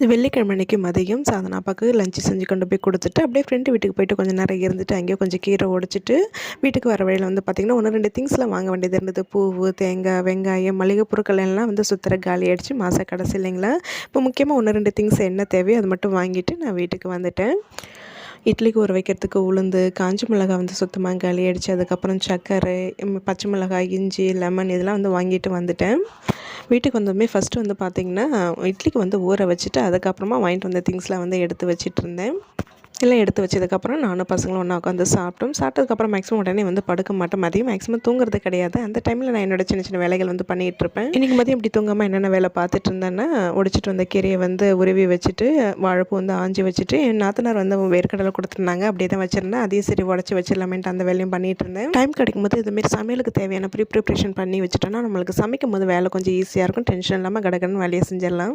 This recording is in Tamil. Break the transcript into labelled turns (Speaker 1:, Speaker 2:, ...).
Speaker 1: வெள்ளிக்கிழமை அன்னைக்கு மதியம் சாதனா அப்பாவுக்கு லஞ்சு செஞ்சு கொண்டு போய் கொடுத்துட்டு அப்படியே ஃப்ரெண்டு வீட்டுக்கு போயிட்டு கொஞ்சம் நேரம் இருந்துட்டு அங்கேயே கொஞ்சம் கீரை உடைச்சிட்டு வீட்டுக்கு வர வழியில் வந்து பார்த்திங்கன்னா 1-2 திங்ஸ்லாம் வாங்க வேண்டியது இருந்தது. பூவு, தேங்காய், வெங்காயம், மளிகை பொருட்கள் எல்லாம் வந்து சுற்றுற காலி ஆகிடுச்சு மாத கடைசி இல்லைங்களா. இப்போ முக்கியமாக 1-2 திங்ஸ் என்ன தேவையோ அது மட்டும் வாங்கிட்டு நான் வீட்டுக்கு வந்துட்டேன். இட்லிக்கு ஊற வைக்கிறதுக்கு உளுந்து, காஞ்ச மிளகாய் வந்து சுத்தமாக காலி ஆகிடுச்சு. அதுக்கப்புறம் சர்க்கரை, பச்சை மிளகாய், இஞ்சி, லெமன் இதெல்லாம் வந்து வாங்கிட்டு வந்துட்டேன். வீட்டுக்கு வந்ததுமே ஃபஸ்ட்டு வந்து பார்த்திங்கன்னா இட்லிக்கு வந்து ஊற வச்சுட்டு அதுக்கப்புறமா வாங்கிட்டு வந்த திங்ஸ்லாம் வந்து எடுத்து வச்சிட்ருந்தேன். எல்லாம் எடுத்து வச்சதுக்கப்புறம் நானும் பசங்களும் ஒன்றா உட்காந்து சாப்பிட்டோம். சாப்பிட்டதுக்கப்புறம் மேக்ஸிமம் உடனே வந்து படுக்க மாட்டேன். மதியம் மேக்ஸிமம் தூங்குறது கிடையாது. அந்த டைமில் நான் என்னோட சின்ன சின்ன வேலைகள் வந்து பண்ணிகிட்ருப்பேன். இன்றைக்கி மதியம் இப்படி தூங்காமல் என்னென்ன வேலை பார்த்துட்டு இருந்தேன்னா, ஒடிச்சிட்டு வந்த கீரையை வந்து உருவி வச்சுட்டு, வாழைப்பூ வந்து ஆஞ்சி வச்சுட்டு, என் நாத்தனார் வந்து வேர்க்கடலை கொடுத்துருந்தாங்க. அப்படியே தான் வச்சுருந்தேன். அதையும் சரி உடச்சி வச்சிடலாமேன்ட்டு அந்த வேலையும் பண்ணிகிட்டு இருந்தேன். டைம் கிடைக்கும்போது இதுமாரி சமையலுக்கு தேவையான ப்ரிப்ரேஷன் பண்ணி வச்சுட்டோன்னா நம்மளுக்கு சமைக்கும் போது வேலை கொஞ்சம் ஈஸியாக இருக்கும். டென்ஷன் இல்லாமல் கடகடன்னு வேலையை செஞ்சிடலாம்.